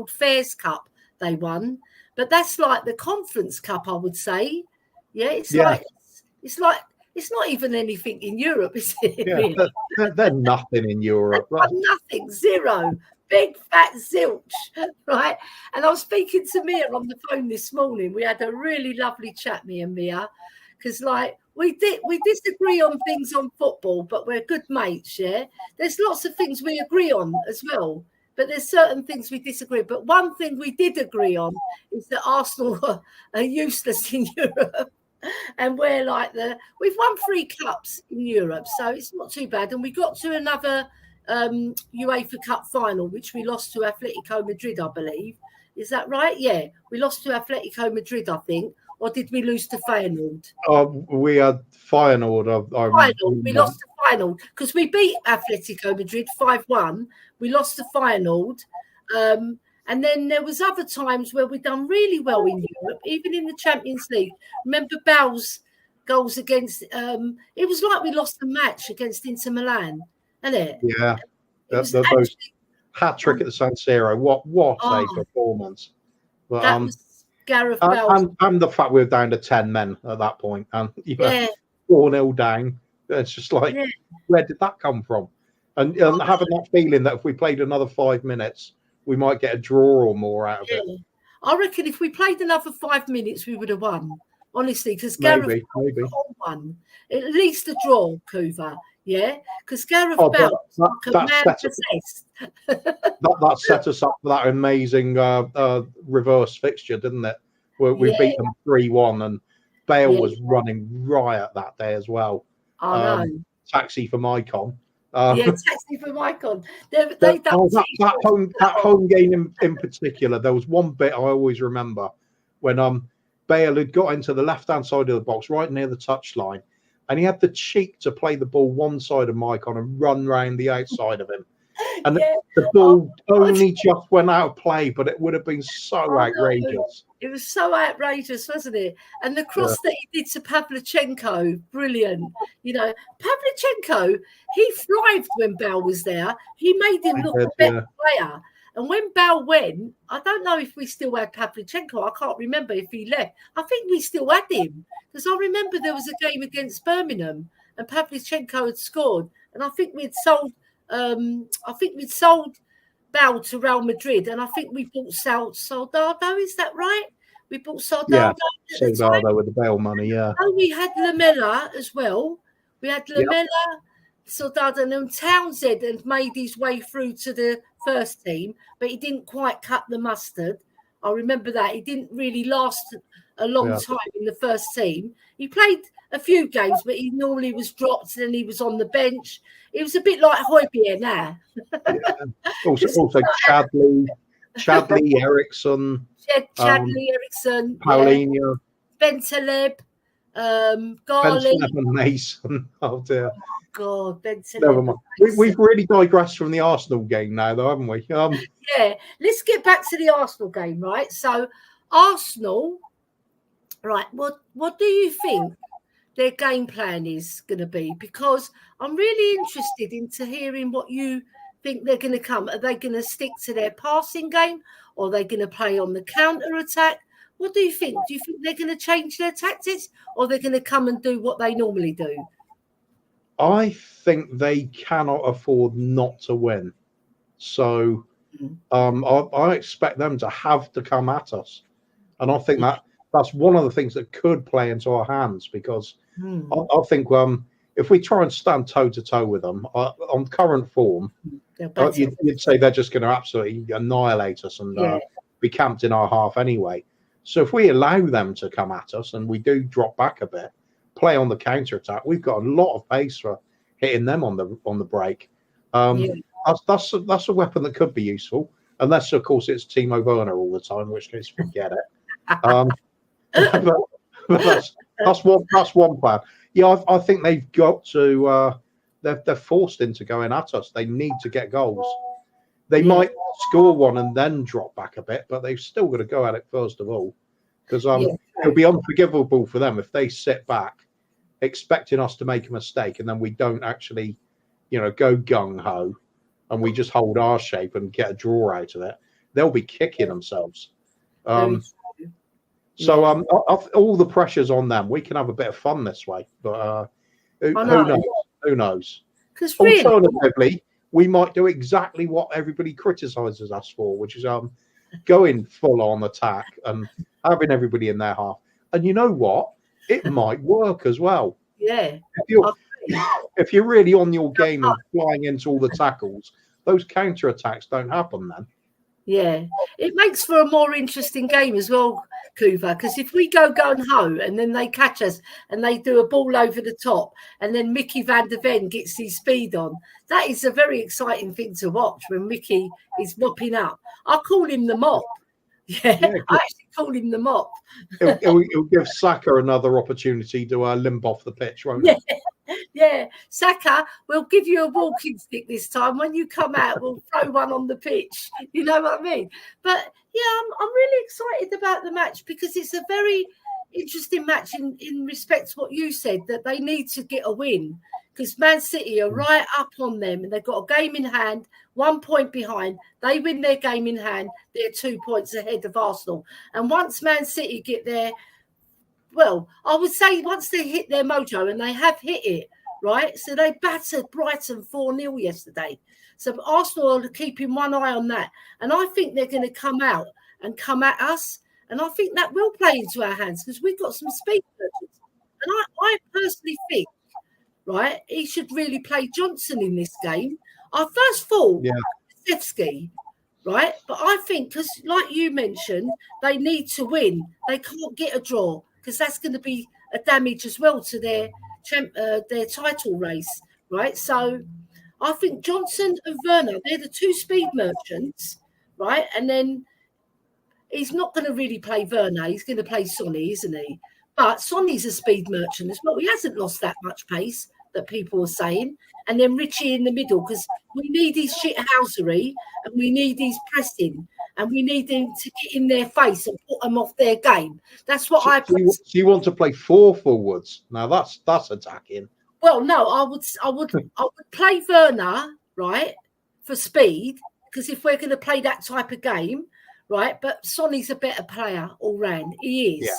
called Fairs Cup they won, but that's like the Conference Cup, I would say. Yeah, it's like it's not even anything in Europe, is it? Yeah, really? they're nothing in Europe. Nothing, zero, big fat zilch, right? And I was speaking to Mia on the phone this morning. We had a really lovely chat, me and Mia, because like we disagree on things on football, but we're good mates. Yeah, there's lots of things we agree on as well, but there's certain things we disagree. But one thing we did agree on is that Arsenal are useless in Europe. And we're like we've won 3 cups in Europe, so it's not too bad. And we got to another UEFA Cup final, which we lost to Atletico Madrid, I believe. Is that right? Yeah, we lost to Atletico Madrid, I think. Or did we lose to Feyenoord? We had Feyenoord. Feyenoord. We lost to Feyenoord because we beat Atletico Madrid 5-1. We lost to Feyenoord. And then there was other times where we've done really well in Europe, even in the Champions League. Remember Bell's goals against it was like we lost the match against Inter Milan, isn't it? Yeah. Those hat-trick at the San Siro. What a performance. But, that was Gareth Bale. And the fact we were down to 10 men at that point. And 4-0 down. It's just like, where did that come from? And having that feeling that if we played another 5 minutes, we might get a draw or more out of it. I reckon if we played another 5 minutes, we would have won. Honestly, because Gareth won. At least a draw, Kuva. Yeah, because Gareth Bale that set us up for that amazing reverse fixture, didn't it? Where we beat them 3-1, and Bale was running riot that day as well. I know. Taxi for Mycon. Taxi for Mycon. That home game in particular, there was one bit I always remember when Bale had got into the left-hand side of the box, right near the touchline, and he had the cheek to play the ball one side of Mycon and run round the outside of him. And the ball only just went out of play, but it would have been so outrageous. It was so outrageous, wasn't it? And the cross that he did to Pavlyuchenko, brilliant. You know, Pavlyuchenko, he thrived when Bale was there. He made him look a better player. And when Bale went, I don't know if we still had Pavlyuchenko. I can't remember if he left. I think we still had him. Because I remember there was a game against Birmingham and Pavlyuchenko had scored. And I think we'd sold Bale to Real Madrid, and I think we bought Soldado. Is that right? We bought Soldado. Yeah, Soldado with the Bale money. Yeah. Oh, we had Lamela as well. We had Lamela, Soldado, and then Townsend had made his way through to the first team, but he didn't quite cut the mustard. I remember that he didn't really last a long time in the first team. He played a few games, but he normally was dropped and he was on the bench. It was a bit like Højbjerg now. Also Chadley, Eriksson. Chadley, Eriksson. Paulinho. Bentaleb. Garley. Mason. Oh, dear. Oh, God, Bentaleb. Never mind. We've really digressed from the Arsenal game now, though, haven't we? Yeah, let's get back to the Arsenal game, right? So, Arsenal, right, what do you think their game plan is going to be? Because I'm really interested into hearing what you think they're going to come. Are they going to stick to their passing game, or are they going to play on the counter-attack? What do you think? Do you think they're going to change their tactics, or they're going to come and do what they normally do? I think they cannot afford not to win. So I expect them to have to come at us. And I think that's one of the things that could play into our hands, because I think if we try and stand toe-to-toe with them on current form, you'd say they're just going to absolutely annihilate us and be camped in our half anyway. So if we allow them to come at us and we do drop back a bit, play on the counter-attack, we've got a lot of pace for hitting them on the break. That's a weapon that could be useful, unless, of course, it's Timo Werner all the time, in which case forget it. But that's one plan. Yeah, I think they've got to. They're forced into going at us. They need to get goals. They might score one and then drop back a bit, but they've still got to go at it first of all, because it'll be unforgivable for them if they sit back, expecting us to make a mistake, and then we don't actually, go gung ho, and we just hold our shape and get a draw out of it. they'll be kicking themselves. Very true. So all the pressure's on them. We can have a bit of fun this way, but who knows? Who knows? Because really, alternatively, we might do exactly what everybody criticises us for, which is going full on attack and having everybody in their half. And you know what? It might work as well. Yeah. If you're really on your game and flying into all the tackles, those counter attacks don't happen then. Yeah, it makes for a more interesting game as well, Kuva, because if we go gung-ho and then they catch us and they do a ball over the top and then Mickey van der Ven gets his speed on, that is a very exciting thing to watch when Mickey is mopping up. I call him the mop. Yeah, I actually call him the mop. It'll give Saka another opportunity to limp off the pitch, won't it? Yeah, Saka, we'll give you a walking stick this time. When you come out, we'll throw one on the pitch. You know what I mean? But yeah, I'm really excited about the match because it's a very interesting match in respect to what you said, that they need to get a win because Man City are right up on them and they've got a game in hand, 1 point behind. They win their game in hand, they're 2 points ahead of Arsenal. And once Man City get there, well, I would say once they hit their mojo, and they have hit it, right? So they battered Brighton 4-0 yesterday. So Arsenal are keeping one eye on that. And I think they're going to come out and come at us. And I think that will play into our hands because we've got some speed merchants. And I personally think, right, he should really play Johnson in this game. I first thought Kulusevski, right? But I think, because like you mentioned, they need to win. They can't get a draw, because that's going to be a damage as well to their title race, right? So I think Johnson and Werner, they're the two speed merchants, right? And then he's not going to really play Werner. He's going to play Sonny, isn't he? But Sonny's a speed merchant as well. He hasn't lost that much pace that people are saying. And then Richie in the middle, because we need his shithousery and we need his pressing. And we need them to get in their face and put them off their game. That's what I. So you want to play 4 forwards? Now that's attacking. Well, no, I would play Werner, right, for speed, because if we're going to play that type of game, right. But Sonny's a better player all round. He is.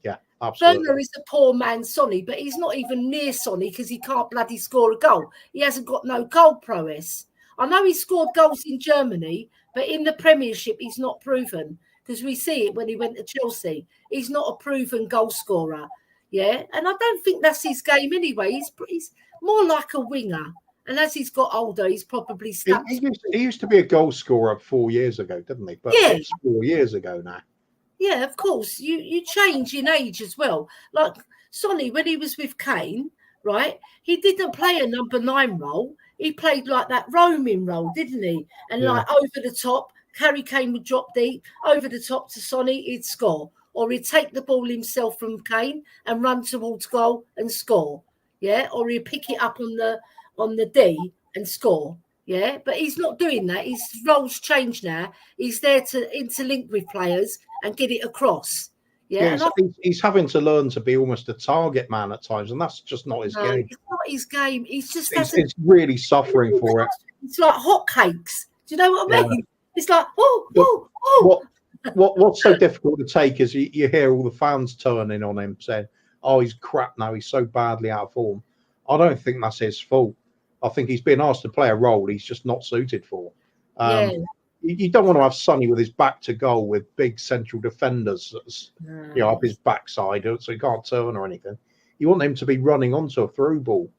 Yeah, absolutely. Werner is a poor man, Sonny, but he's not even near Sonny because he can't bloody score a goal. He hasn't got no goal prowess. I know he scored goals in Germany, but in the Premiership, he's not proven, because we see it when he went to Chelsea. He's not a proven goal scorer, yeah? And I don't think that's his game anyway. He's more like a winger. And as he's got older, he's probably stepped. He used to be a goal scorer 4 years ago, didn't he? But it's 4 years ago now. Yeah, of course. You change in age as well. Like Sonny, when he was with Kane, right, he didn't play a number 9 role. He played like that roaming role, didn't he? And like over the top, Harry Kane would drop deep, over the top to Sonny, he'd score. Or he'd take the ball himself from Kane and run towards goal and score. Yeah. Or he'd pick it up on the D and score. Yeah. But he's not doing that. His role's changed now. He's there to interlink with players and get it across. Yeah, he's having to learn to be almost a target man at times, and that's just not his game. It's not his game. He's just he's really suffering for it. It's like hotcakes. Do you know what I mean? It's like What's so difficult to take is you hear all the fans turning on him saying, "Oh, he's crap now. He's so badly out of form." I don't think that's his fault. I think he's been asked to play a role he's just not suited for. You don't want to have Sonny with his back to goal with big central defenders, up his backside, so he can't turn or anything. You want him to be running onto a through ball.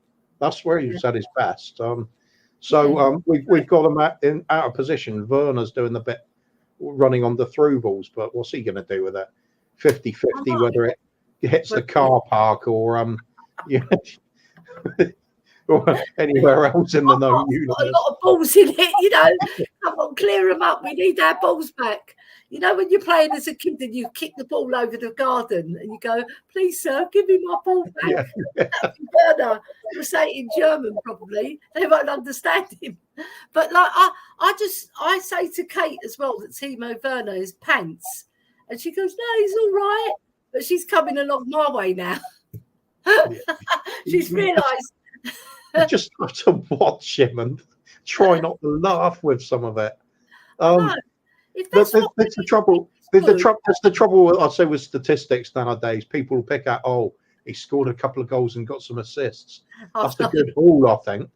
That's where he's at his best. We've got him out of position. Werner's doing the bit running on the through balls, but what's he going to do with it? 50-50, whether it hits the car park or or anywhere else in the known universe. A lot of balls in it, Come on, clear them up. We need our balls back. When you're playing as a kid and you kick the ball over the garden and you go, "Please, sir, give me my ball back." Werner will say it in German, probably. They won't understand him. But like, I say to Kate as well that Timo Werner is pants, and she goes, "No, he's all right." But she's coming along my way now. She's realised. You just have to watch him and try not to laugh with some of it. If that's what That's the trouble. That's the trouble. I'd say with statistics nowadays. People will pick out, oh, he scored a couple of goals and got some assists. That's a good haul, I think.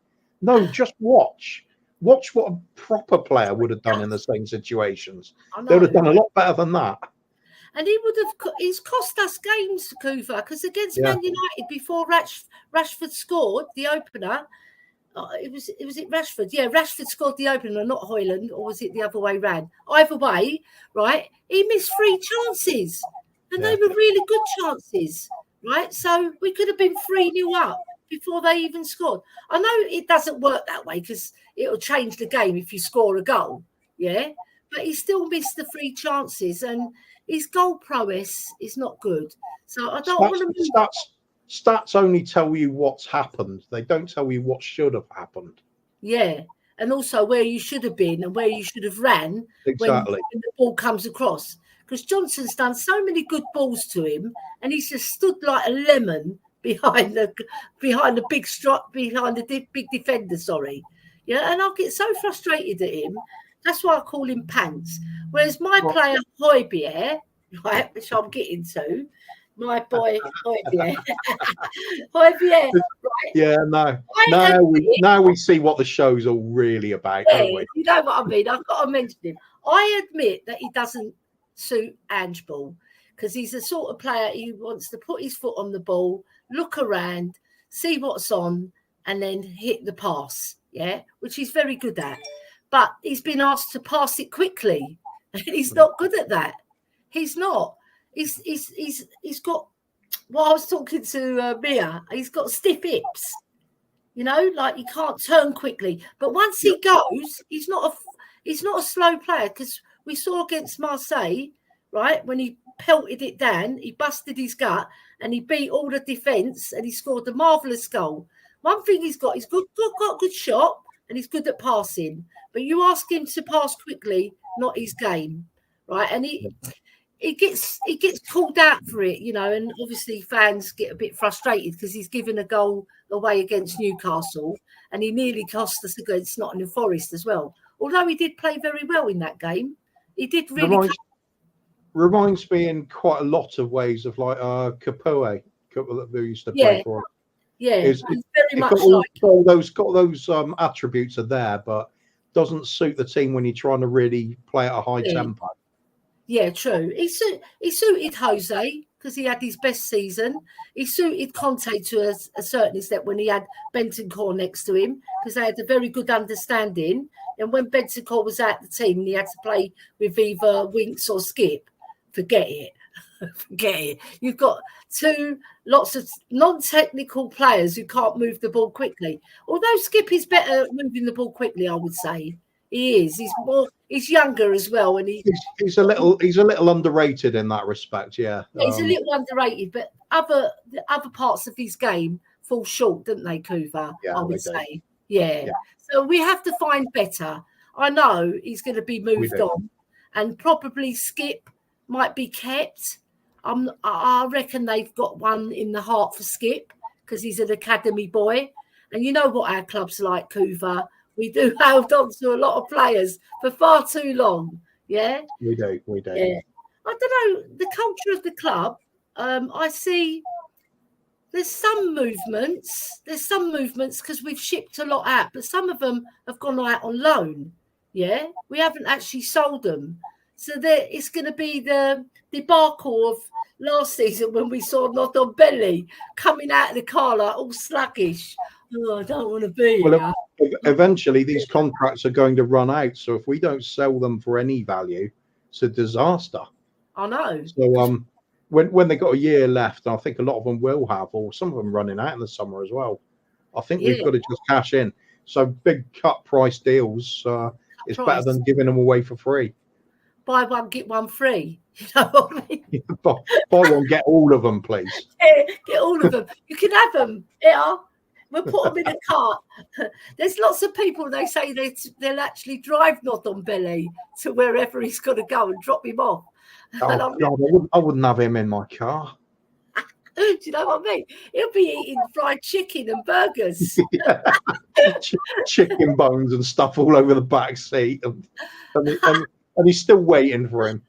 No, just watch. Watch what a proper player would have done in the same situations. They would have done a lot better than that. And he's cost us games, Coover, because against Man United before Rashford scored the opener. Was it Rashford? Yeah, Rashford scored the opener, not Højlund, or was it the other way round? Either way, right? He missed 3 chances, and they were really good chances, right? So we could have been 3-0 up before they even scored. I know it doesn't work that way because it'll change the game if you score a goal, yeah. But he still missed the 3 chances, and his goal prowess is not good. So I don't want to. Stats only tell you what's happened. They don't tell you what should have happened. Yeah, and also where you should have been and where you should have ran when the ball comes across. Because Johnson's done so many good balls to him, and he's just stood like a lemon behind the big defender. Sorry, yeah, and I get so frustrated at him. That's why I call him Pants. Whereas my player Højbjerg, right, which I'm getting to. My boy, Højbjerg. Højbjerg, right? Yeah, now we see what the show's all really about, don't we? You know what I mean? I've got to mention him. I admit that he doesn't suit Ange Ball because he's the sort of player he wants to put his foot on the ball, look around, see what's on, and then hit the pass, yeah, which he's very good at. But he's been asked to pass it quickly, and he's not good at that. He's not. He's got what I was talking to Mia. He's got stiff hips, you know, like he can't turn quickly. But once he goes, he's not a slow player because we saw against Marseille, right, when he pelted it down, he busted his gut and he beat all the defence and he scored a marvellous goal. One thing he's got a good shot and he's good at passing. But you ask him to pass quickly, not his game, right? And he gets called out for it, you know, and obviously fans get a bit frustrated because he's given a goal away against Newcastle and he nearly cost us against Nottingham Forest as well. Although he did play very well in that game. He did really reminds me in quite a lot of ways of like Capoe who used to play for him. Yeah, he's very much got those attributes are there, but doesn't suit the team when you're trying to really play at a high tempo. Yeah, true. He suited Jose because he had his best season. He suited Conte to a certain extent when he had Bentancur next to him because they had a very good understanding. And when Bentancur was out the team and he had to play with either Winks or Skip, forget it. Forget it. You've got lots of non-technical players who can't move the ball quickly. Although Skip is better at moving the ball quickly, I would say. He is. He's younger as well, and he's a little underrated in that respect. Yeah, he's a little underrated, but other parts of his game fall short, don't they, Coover? Yeah, I would say. Yeah. So we have to find better. I know he's going to be moved on, and probably Skip might be kept. I reckon they've got one in the heart for Skip because he's an academy boy, and you know what our club's like, Coover. We do hold on to a lot of players for far too long. Yeah, we do. Yeah. I don't know the culture of the club. I see. There's some movements because we've shipped a lot out, but some of them have gone out on loan. Yeah, we haven't actually sold them. So it's going to be the debacle of last season when we saw Ndombele coming out of the car like all sluggish. Oh, I don't want to be here. Eventually, these contracts are going to run out. So if we don't sell them for any value, it's a disaster. I know. So when they got a year left, I think a lot of them will have, or some of them running out in the summer as well. I think we've got to just cash in. So big cut price deals is better than giving them away for free. Buy one, get one free. You know what I mean? Buy one, get all of them, please. Yeah, get all of them. You can have them. Yeah. We'll put them in a cart. There's lots of people, they say they'll actually drive Ndombele to wherever he's got to go and drop him off. Oh, God, I wouldn't have him in my car. Do you know what I mean? He'll be eating fried chicken and burgers. Chicken bones and stuff all over the back seat. And and he's still waiting for him.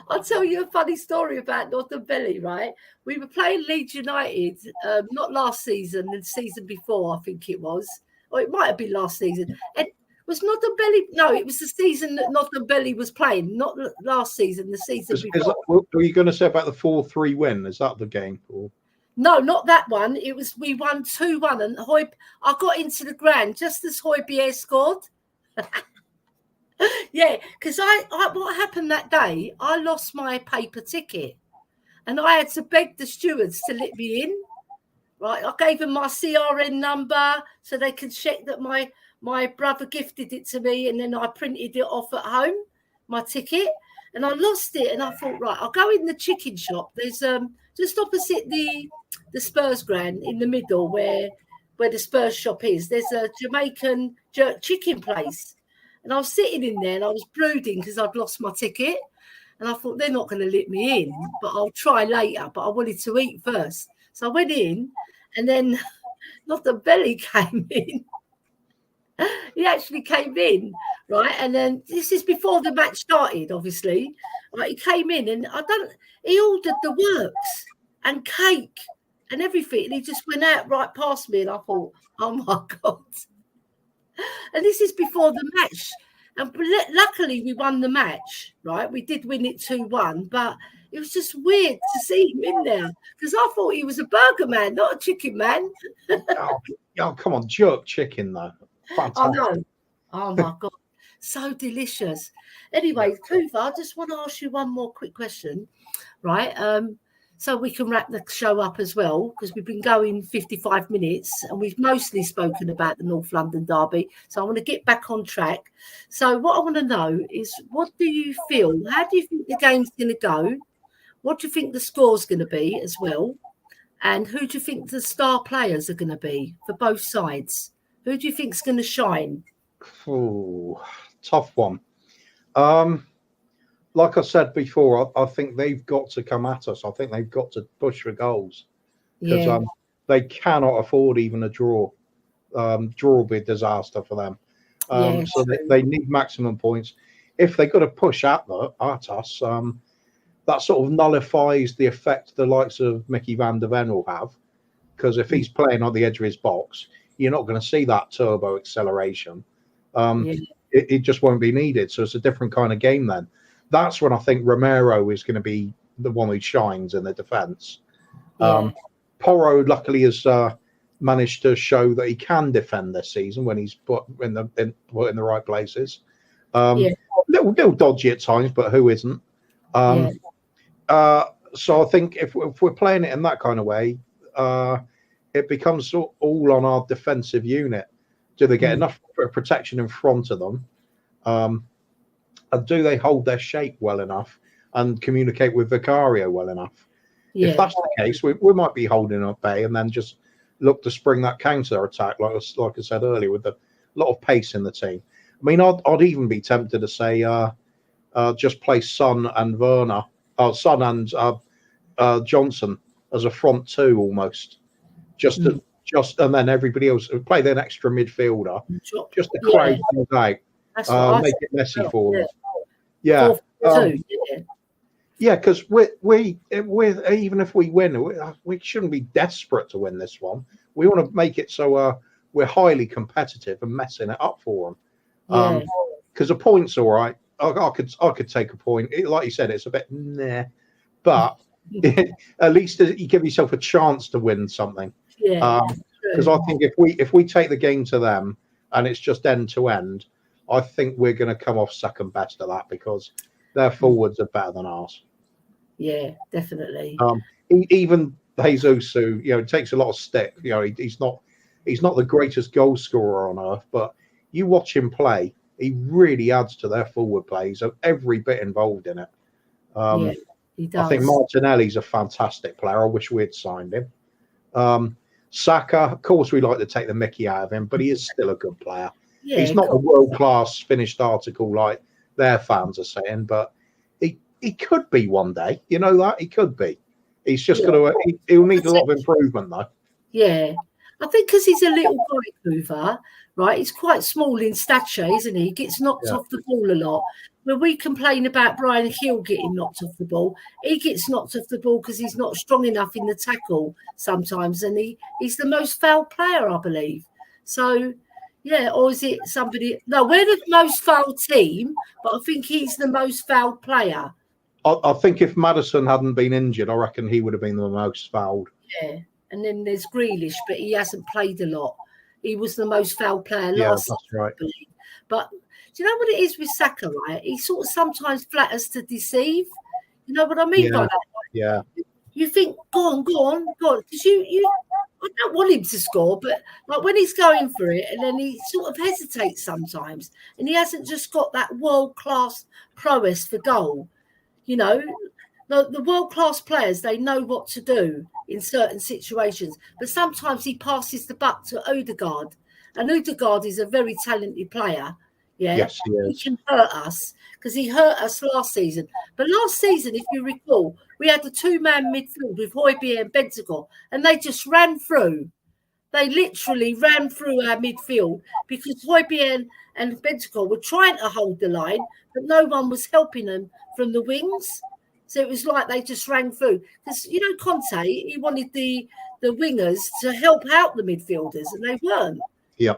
I'll tell you a funny story about Northern Belly, right? We were playing Leeds United, not last season, the season before, I think it was. Or it might have been last season. And was Northern Belly? No, it was the season that Northern Belly was playing, not last season, the season before. What were you going to say about the 4-3 win? Is that the game? Or? No, not that one. It was, we won 2-1, and I got into the ground just as Højbjerg scored. Yeah, because what happened that day, I lost my paper ticket and I had to beg the stewards to let me in. Right, I gave them my CRN number so they could check that my brother gifted it to me, and then I printed it off at home, my ticket, and I lost it. And I thought, right, I'll go in the chicken shop. There's just opposite the Spurs ground in the middle where the Spurs shop is. There's a Jamaican jerk chicken place. And I was sitting in there and I was brooding because I'd lost my ticket. And I thought, they're not going to let me in, but I'll try later. But I wanted to eat first. So I went in, and then Northern Belly came in. He actually came in, right? And then this is before the match started, obviously. Right, he came in and he ordered the works and cake and everything. And he just went out right past me. And I thought, oh my God. And this is before the match. And luckily we won the match, right? We did win it 2-1, but it was just weird to see him in there because I thought he was a burger man, not a chicken man. Oh, come on, jerk chicken though. Fantastic. I know. Oh my God. So delicious. Anyway, Kuva, I just want to ask you one more quick question, right? So we can wrap the show up as well, because we've been going 55 minutes and we've mostly spoken about the North London derby. So I want to get back on track. So what I want to know is, what do you feel? How do you think the game's going to go? What do you think the score's going to be as well? And who do you think the star players are going to be for both sides? Who do you think's going to shine? Oh, tough one. Like I said before, I think they've got to come at us. I think they've got to push for goals because they cannot afford even a draw. Draw will be a disaster for them. So they need maximum points. If they've got to push at us, that sort of nullifies the effect the likes of Mickey van der Ven will have. Because if he's playing on the edge of his box, you're not going to see that turbo acceleration. It just won't be needed. So it's a different kind of game then. That's when I think Romero is going to be the one who shines in the defence. Porro luckily has managed to show that he can defend this season when he's put in the right places. Little dodgy at times, but who isn't? So I think if we're playing it in that kind of way, it becomes all on our defensive unit. Do they get enough protection in front of them? And do they hold their shape well enough and communicate with Vicario well enough? If that's the case, we might be holding up bay and then just look to spring that counter attack, like I said earlier, with a lot of pace in the team. I mean, I'd even be tempted to say just play Son and Werner, Son and Johnson as a front two almost, and then everybody else play their extra midfielder, just to crowd things out, make it messy for them. Because we even if we win, we shouldn't be desperate to win this one. We want to make it so we're highly competitive and messing it up for them. Because a point's all right. I could take a point. Like you said, it's a bit but at least you give yourself a chance to win something. Because I think if we take the game to them and it's just end to end, I think we're going to come off second best at that because their forwards are better than ours. Yeah, definitely. Even Jesus, who takes a lot of stick. He's not the greatest goal scorer on earth, but you watch him play, he really adds to their forward play. He's every bit involved in it. He does. I think Martinelli's a fantastic player. I wish we'd signed him. Saka, of course, we like to take the mickey out of him, but he is still a good player. He's not a world-class finished article like their fans are saying, but he could be one day. You know that? He could be. He's just got to. He'll need a lot of improvement, though. Yeah. I think because he's a little guy, Hoover, right? He's quite small in stature, isn't he? He gets knocked off the ball a lot. When we complain about Brian Hill getting knocked off the ball, he gets knocked off the ball because he's not strong enough in the tackle sometimes, and he's the most foul player, I believe. So, yeah, or is it somebody? No, we're the most foul team, but I think he's the most foul player. I think if Maddison hadn't been injured, I reckon he would have been the most fouled. Yeah, and then there's Grealish, but he hasn't played a lot. He was the most foul player last season, that's right. I believe. But do you know what it is with Saka, right? He sort of sometimes flatters to deceive. You know what I mean by that? Yeah. You think, go on, because I don't want him to score, but like when he's going for it, and then he sort of hesitates sometimes, and he hasn't just got that world-class prowess for goal. You know, the world-class players, they know what to do in certain situations, but sometimes he passes the buck to Odegaard, and Odegaard is a very talented player. Yeah, yes, he can hurt us because he hurt us last season. But last season, if you recall, we had the two-man midfield with Højbjerg and Bentancur, and they just ran through. They literally ran through our midfield because Højbjerg and Bentancur were trying to hold the line, but no one was helping them from the wings. So it was like they just ran through. Because, you know, Conte, he wanted the wingers to help out the midfielders, and they weren't. Yeah.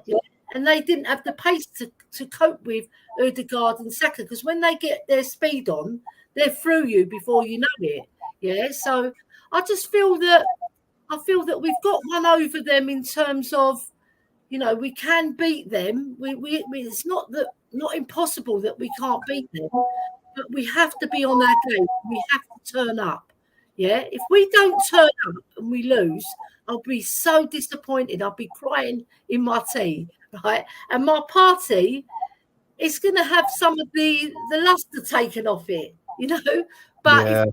And they didn't have the pace to cope with Odegaard and Saka, because when they get their speed on, they're through you before you know it. Yeah. So I just feel that we've got one over them in terms of, you know, we can beat them. It's not impossible that we can't beat them, but we have to be on our game. We have to turn up. Yeah. If we don't turn up and we lose, I'll be so disappointed. I'll be crying in my tea, right? And my party is going to have some of the luster taken off it, you know. But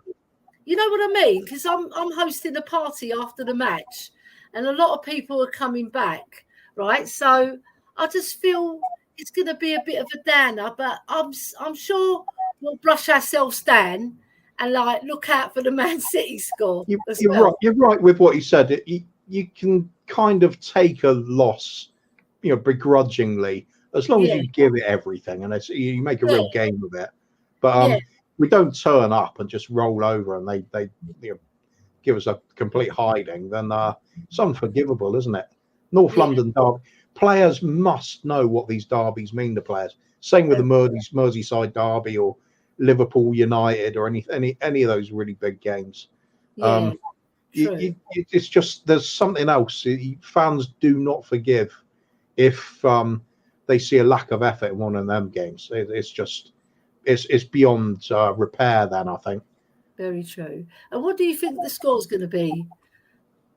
you know what I mean? Because I'm hosting a party after the match, and a lot of people are coming back, right? So I just feel it's going to be a bit of a downer, but I'm sure we'll brush ourselves down and like look out for the Man City score. You're right. You're right with what you said. You can kind of take a loss, you know, begrudgingly, as long as you give it everything and you make a real game of it. But we don't turn up and just roll over and they you know, give us a complete hiding. Then it's unforgivable, isn't it? North London derby players must know what these derbies mean to players. Same with the Merseyside derby or Liverpool United or any of those really big games. It's just there's something else. Fans do not forgive if they see a lack of effort in one of them games. It's beyond repair. Then I think. Very true. And what do you think the score's going to be?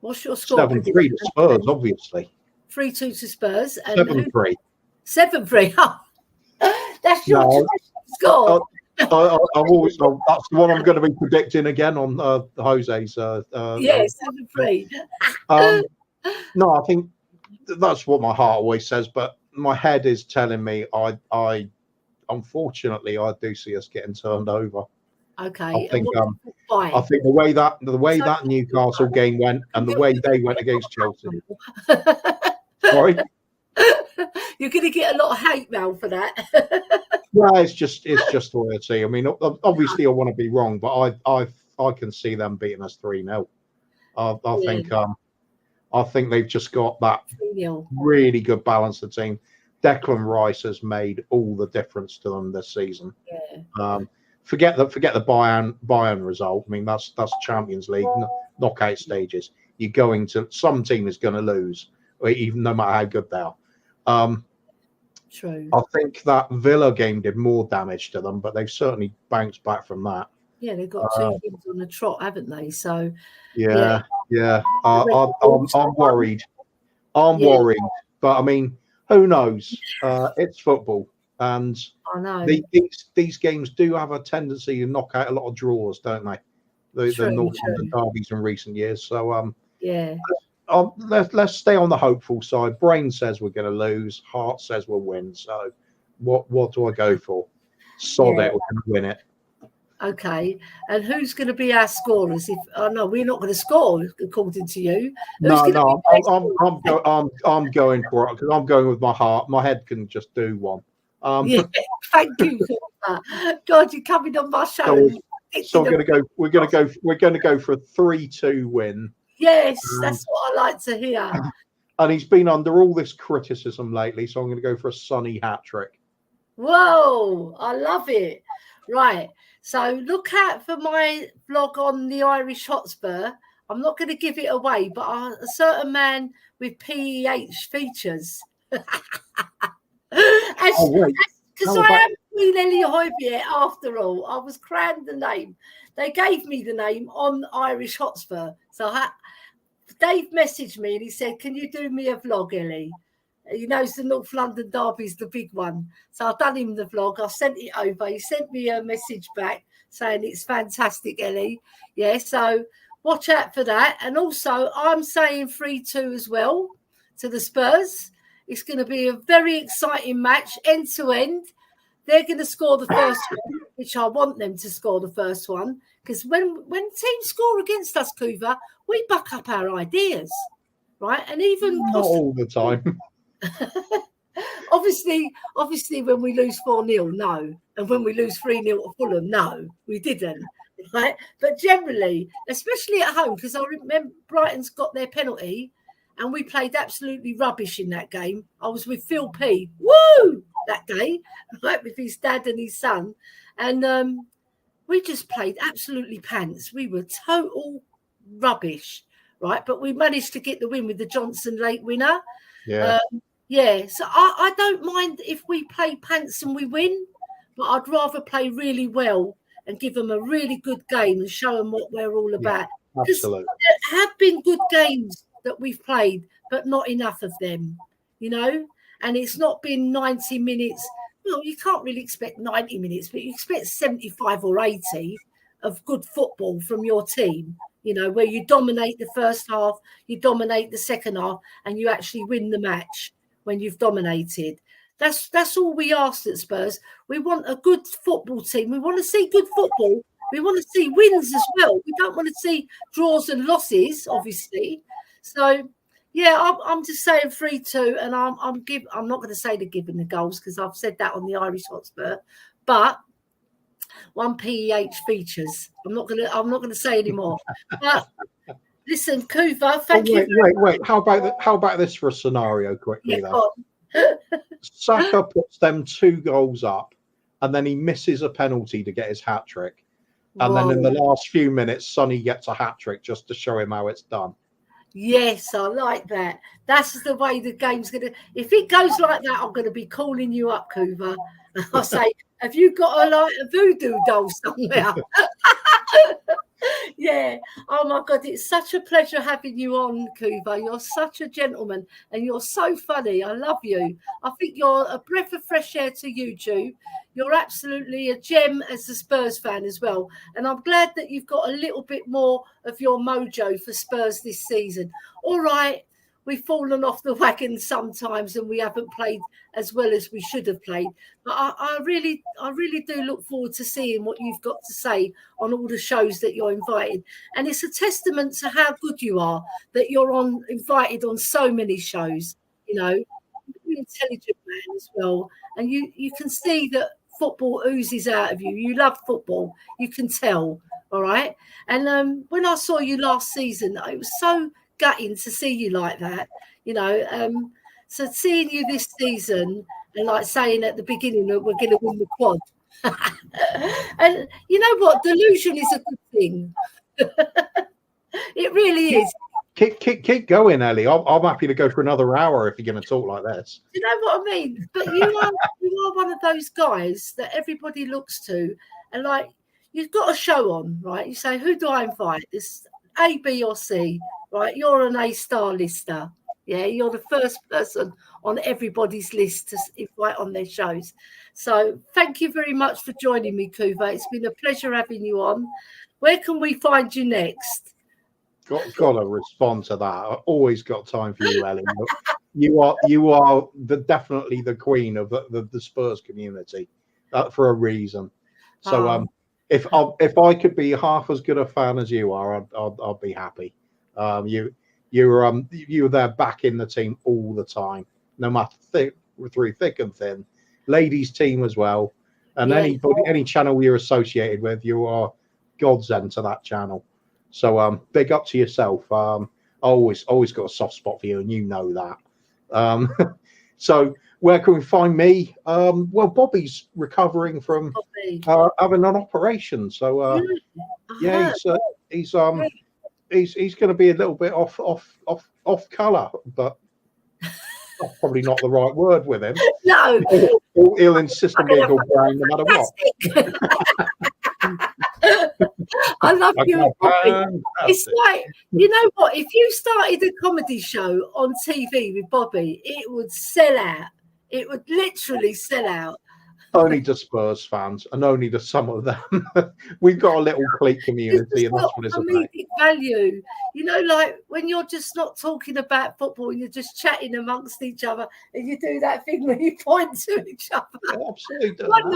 What's your score? 7-3 to Spurs, obviously. 3-2 to Spurs. 7-3. 7-3. That's your score. I've always that's the one I'm going to be predicting again on Jose's. 7-3. No, I think that's what my heart always says, but my head is telling me I unfortunately I do see us getting turned over. Okay. I think the way that Newcastle game went and the way they went against Chelsea. Sorry. You're going to get a lot of hate mail for that. Yeah, it's just the way I see. I mean, obviously, I want to be wrong, but I can see them beating us 3-0. I think they've just got that really good balance of the team. Declan Rice has made all the difference to them this season. Yeah. Forget the Bayern result. I mean, that's Champions League knockout stages. You're going to some team is going to lose, even no matter how good they are. True. I think that Villa game did more damage to them, but they've certainly bounced back from that. Yeah, they've got 2 wins on the trot, haven't they? So yeah. I'm worried. I'm worried, but I mean, who knows? It's football, and I know these games do have a tendency to knock out a lot of draws, don't they? The North London derbies in recent years. So let's stay on the hopeful side. Brain says we're going to lose. Heart says we'll win. So what do I go for? Sod it, we're going to win it. Okay, and who's going to be our scorers? If no, we're not going to score according to you. Who's No, going to no, be I'm going for it because I'm going with my heart. My head can just do one. Yeah, thank you. God, you're coming on my show. So we're going to go for a 3-2 win. Yes, that's what I like to hear. And he's been under all this criticism lately, so I'm going to go for a Sonny hat trick. Whoa, I love it. Right, so look out for my vlog on the Irish Hotspur. I'm not going to give it away, but a certain man with PEH features. Because I am Queen Ellie Hoybier after all. I was crowned the name. They gave me the name on Irish Hotspur. So Dave messaged me and he said, can you do me a vlog, Ellie? He knows the North London Derby's the big one. So I've done him the vlog. I sent it over. He sent me a message back saying it's fantastic, Ellie. Yeah, so watch out for that. And also, I'm saying 3-2 as well to the Spurs. It's going to be a very exciting match, end to end. They're going to score the first one, which I want them to score the first one. Because when teams score against us, Coover, we buck up our ideas, right? And even not all the time. obviously, when we lose 4-0, no. And when we lose 3-0 to Fulham, no, we didn't. Right? But generally, especially at home, because I remember Brighton's got their penalty and we played absolutely rubbish in that game. I was with Phil P. Woo! That day, right, with his dad and his son. And we just played absolutely pants. We were total rubbish, right? But we managed to get the win with the Johnson late winner. Yeah. So I don't mind if we play pants and we win, but I'd rather play really well and give them a really good game and show them what we're all about. Yeah, absolutely. There have been good games that we've played, but not enough of them, you know? And it's not been 90 minutes. Well, you can't really expect 90 minutes, but you expect 75 or 80 of good football from your team, you know, where you dominate the first half, you dominate the second half, and you actually win the match when you've dominated. That's all we ask at Spurs. We want a good football team. We want to see good football. We want to see wins as well. We don't want to see draws and losses, obviously. So, yeah, I'm just saying 3-2, and I'm not going to say they're giving the goals because I've said that on the Irish Hotspur, but one PEH features. I'm not going to say any more. But listen, Coover, thank you. Wait. How about this for a scenario quickly though? Saka puts them 2 goals up, and then he misses a penalty to get his hat trick, and then in the last few minutes, Sonny gets a hat trick just to show him how it's done. Yes, I like that. That's the way the game's going to... If it goes like that, I'm going to be calling you up, Coover. I'll say, have you got a voodoo doll somewhere? Yeah. Oh, my God. It's such a pleasure having you on, Coover. You're such a gentleman and you're so funny. I love you. I think you're a breath of fresh air to YouTube. You're absolutely a gem as a Spurs fan as well. And I'm glad that you've got a little bit more of your mojo for Spurs this season. All right. We've fallen off the wagon sometimes and we haven't played as well as we should have played. But I really do look forward to seeing what you've got to say on all the shows that you're invited. And it's a testament to how good you are that you're invited on so many shows, you know. You're an intelligent man as well. And you can see that football oozes out of you. You love football. You can tell, all right? And when I saw you last season, it was so gutting to see you like that, you know. So seeing you this season and like saying at the beginning that we're going to win the quad, and you know what, delusion is a good thing. It really is. Keep going, Ellie. I'm happy to go for another hour if you're going to talk like this. You know what I mean? But you are one of those guys that everybody looks to, and like you've got a show on, right? You say, who do I invite? It's A, B, or C. Right, you're an A-star lister. Yeah, you're the first person on everybody's list to invite on their shows. So thank you very much for joining me, Coover. It's been a pleasure having you on. Where can we find you next? Got to respond to that. I've always got time for you, Ellie. You are definitely the queen of the Spurs community for a reason. So if I could be half as good a fan as you are, I'd be happy. You were there backing the team all the time, no matter through thick and thin. Ladies team as well, and any channel you're associated with, you are godsend to that channel. So big up to yourself. I always got a soft spot for you, and you know that. So where can we find me? Well, Bobby's recovering from having an operation, so he's going to be a little bit off colour, but that's probably not the right word with him. No, he'll insist on being all brown no matter what. I love you, Bobby. It's like, you know what? If you started a comedy show on TV with Bobby, it would sell out. It would literally sell out. Only to Spurs fans, and only to some of them. We've got a little clique community, and that's what it's about. Value, you know, like when you're just not talking about football, and you're just chatting amongst each other, and you do that thing where you point to each other. Yeah, absolutely. One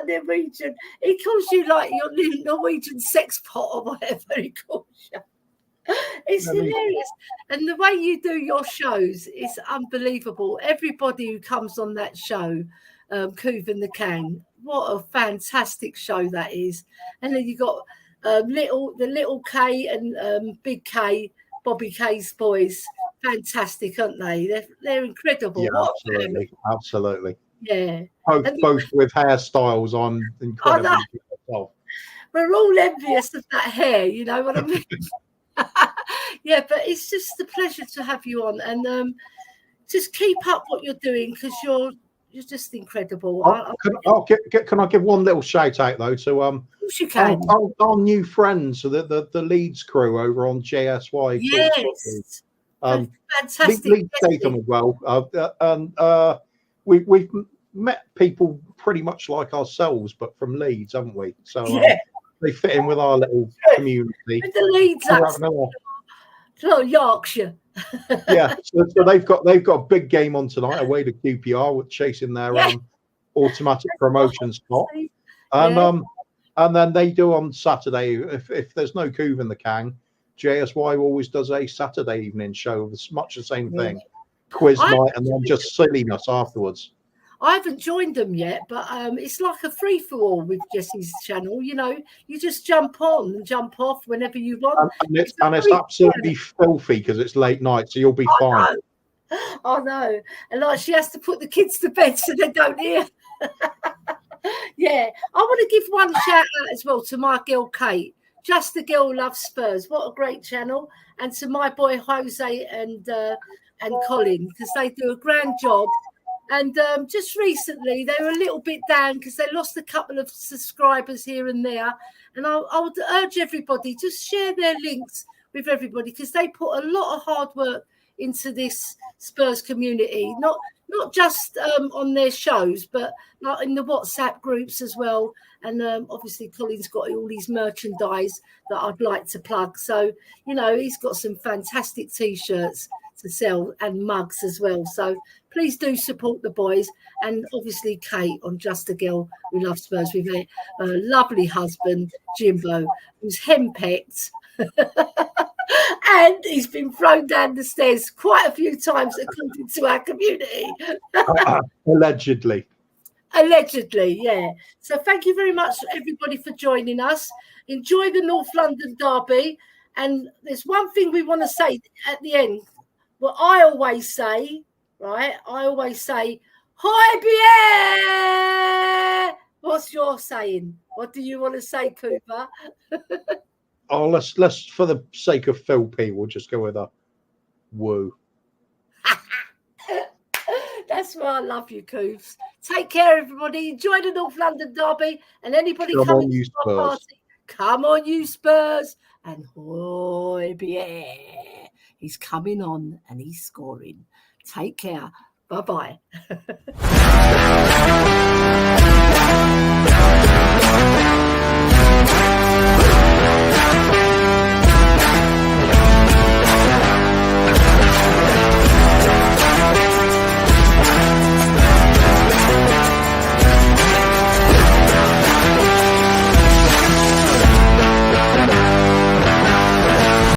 Norwegian. He calls you like your Norwegian sex pot or whatever he calls you. It's hilarious. And the way you do your shows is unbelievable. Everybody who comes on that show, Coov and the Kang, what a fantastic show that is. And then you got the little K and big K, Bobby K's boys. Fantastic, aren't they? They're incredible. Yeah, absolutely. Yeah. Both with hairstyles on incredibly good. We're all envious of that hair, you know what I mean? Yeah, but it's just a pleasure to have you on, and just keep up what you're doing, because you're just incredible. Can I give one little shout out though to of course you can. Our new friends, the Leeds crew over on JSY. Yes, fantastic. Leeds Statham as well, and we've met people pretty much like ourselves, but from Leeds, haven't we? So they fit in with our little community. With the Leeds accent. Yorkshire. Yeah, so they've got a big game on tonight away to QPR with chasing their automatic promotion spot, and then they do on Saturday. If there's no Coov in the Kang, JSY always does a Saturday evening show with much the same thing, quiz night, and then just silliness afterwards. I haven't joined them yet, but it's like a free-for-all with Jesse's channel. You know, you just jump on and jump off whenever you want. And it's absolutely filthy because it's late night, so you'll be fine. I know. And like she has to put the kids to bed so they don't hear. Yeah. I want to give one shout out as well to my girl Kate. Just the Girl Loves Spurs. What a great channel. And to my boy Jose and Colin, because they do a grand job. And just recently, they were a little bit down because they lost a couple of subscribers here and there. And I would urge everybody, just share their links with everybody, because they put a lot of hard work into this Spurs community, not just on their shows, but like in the WhatsApp groups as well. And obviously, Colin's got all these merchandise that I'd like to plug. So, you know, he's got some fantastic T-shirts to sell and mugs as well. So please do support the boys, and obviously Kate on Just a Girl Who Loves Spurs with her lovely husband Jimbo, who's henpecked and he's been thrown down the stairs quite a few times according to our community. Allegedly, yeah. So thank you very much everybody for joining us. Enjoy the North London derby, and there's one thing we want to say at the end. Well, I always say, hi, Pierre! What's your saying? What do you want to say, Cooper? Oh, let's for the sake of Phil P, we'll just go with a woo. That's why I love you, Coofs. Take care, everybody. Enjoy the North London derby, and anybody coming to our party, come on, you Spurs! And hoy, Pierre! He's coming on and he's scoring. Take care. Bye-bye.